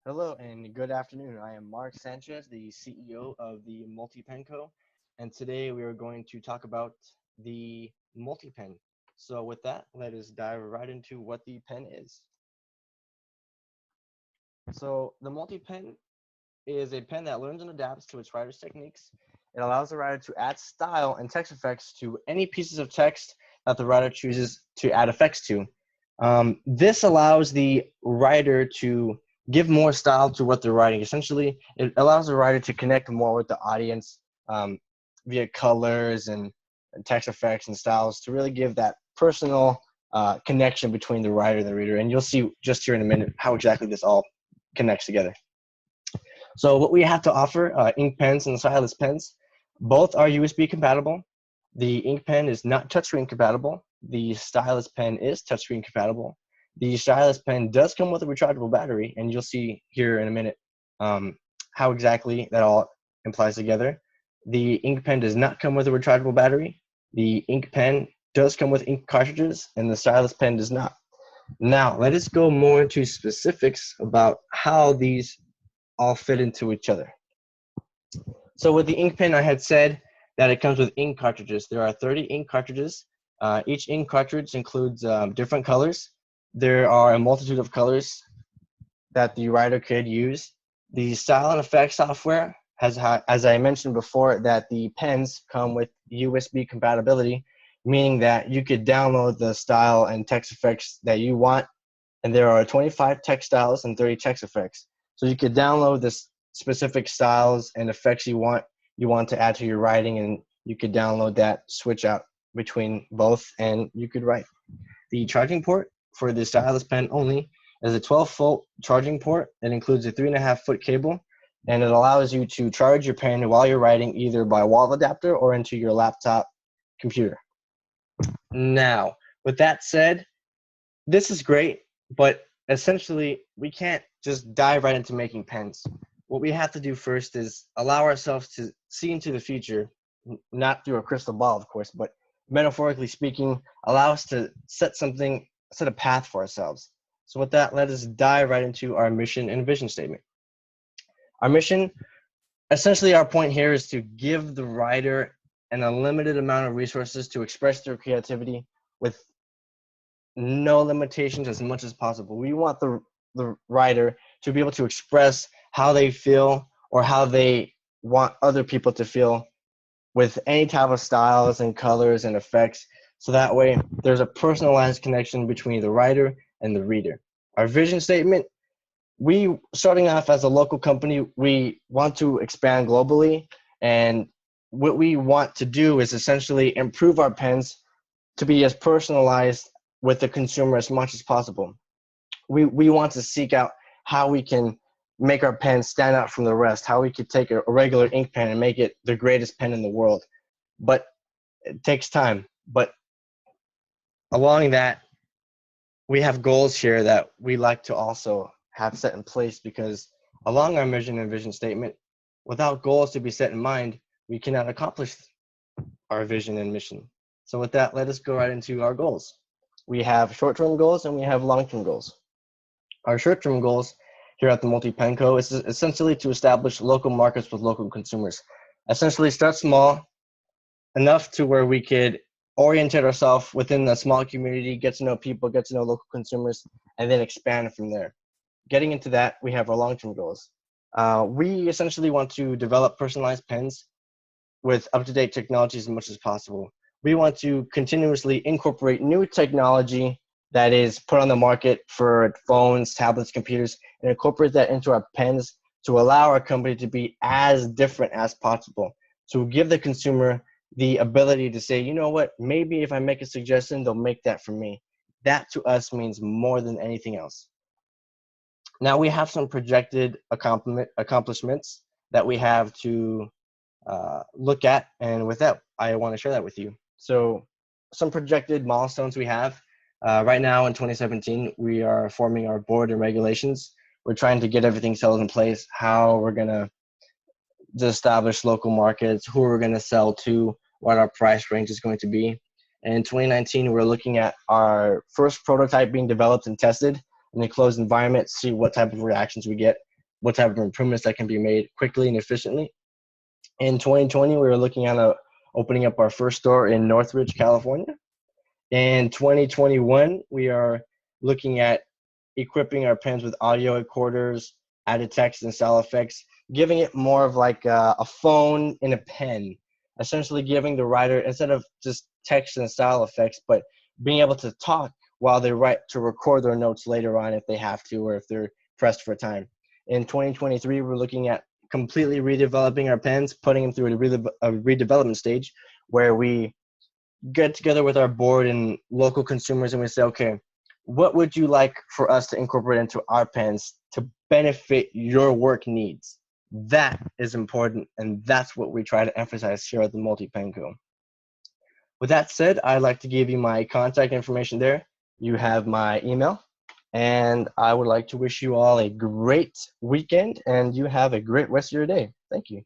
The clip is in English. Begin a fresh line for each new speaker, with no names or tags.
Hello and good afternoon. I am Mark Sanchez, the CEO of the MultiPen Co. And today we are going to talk about the MultiPen. So with that, let us dive right into what the pen is. So the MultiPen is a pen that learns and adapts to its writer's techniques. It allows the writer to add style and text effects to any pieces of text that the writer chooses to add effects to. This allows the writer to give more style to what they're writing. Essentially, it allows the writer to connect more with the audience um, via colors and text effects and styles to really give that personal connection between the writer and the reader. And you'll see just here in a minute how exactly this all connects together. So what we have to offer, ink pens and stylus pens, both are USB compatible. The ink pen is not touchscreen compatible. The stylus pen is touchscreen compatible. The stylus pen does come with a rechargeable battery, and you'll see here in a minute how exactly that all implies together. The ink pen does not come with a rechargeable battery. The ink pen does come with ink cartridges, and the stylus pen does not. Now, let us go more into specifics about how these all fit into each other. So with the ink pen, I had said that it comes with ink cartridges. There are 30 ink cartridges. Each ink cartridge includes different colors. There are a multitude of colors that the writer could use. The style and effects software has, as I mentioned before, that the pens come with USB compatibility, meaning that you could download the style and text effects that you want. And there are 25 text styles and 30 text effects. So you could download this specific styles and effects you want to add to your writing, and you could download that, switch out between both, and you could write. The charging port for the stylus pen only is a 12-volt charging port. It includes a 3.5-foot cable, and it allows you to charge your pen while you're writing either by wall adapter or into your laptop computer. Now, with that said, this is great, but essentially we can't just dive right into making pens. What we have to do first is allow ourselves to see into the future, not through a crystal ball, of course, but metaphorically speaking, allow us to set a path for ourselves. So with that, let us dive right into our mission and vision statement. Our mission, essentially our point here is to give the writer an unlimited amount of resources to express their creativity with no limitations as much as possible. We want the writer to be able to express how they feel or how they want other people to feel with any type of styles and colors and effects. So that way there's a personalized connection between the writer and the reader. Our vision statement, we starting off as a local company, we want to expand globally. And what we want to do is essentially improve our pens to be as personalized with the consumer as much as possible. We want to seek out how we can make our pen stand out from the rest, how we could take a regular ink pen and make it the greatest pen in the world. But it takes time. But along that, we have goals here that we like to also have set in place, because along our mission and vision statement, without goals to be set in mind, we cannot accomplish our vision and mission. So with that, let us go right into our goals. We have short-term goals and we have long-term goals. Our short-term goals here at the MultiPen Co. is essentially to establish local markets with local consumers. Essentially start small, enough to where we could orientate ourselves within the small community, get to know people, get to know local consumers, and then expand from there. Getting into that, we have our long-term goals. We essentially want to develop personalized pens with up-to-date technology as much as possible. We want to continuously incorporate new technology that is put on the market for phones, tablets, computers, and incorporate that into our pens to allow our company to be as different as possible. To give the consumer the ability to say, you know what, maybe if I make a suggestion, they'll make that for me. That to us means more than anything else. Now we have some projected accomplishments that we have to look at, and with that, I want to share that with you. So some projected milestones we have. Right now in 2017, we are forming our board and regulations. We're trying to get everything settled in place, how we're going to establish local markets, who we're going to sell to, what our price range is going to be. And in 2019, we're looking at our first prototype being developed and tested in a closed environment, see what type of reactions we get. what type of improvements that can be made quickly and efficiently. In 2020, we were looking at opening up our first store in Northridge, California. In 2021, we are looking at equipping our pens with audio recorders, added text and style effects, giving it more of like a phone in a pen, essentially giving the writer, instead of just text and style effects, but being able to talk while they write, to record their notes later on if they have to, or if they're pressed for time. In 2023, we're looking at completely redeveloping our pens, putting them through a redevelopment stage where we get together with our board and local consumers and we say, okay, what would you like for us to incorporate into our pens to benefit your work needs? That is important, and that's what we try to emphasize here at the Multi-Pen Co. With that said, I'd like to give you my contact information there. You have my email, and I would like to wish you all a great weekend, and you have a great rest of your day. Thank you.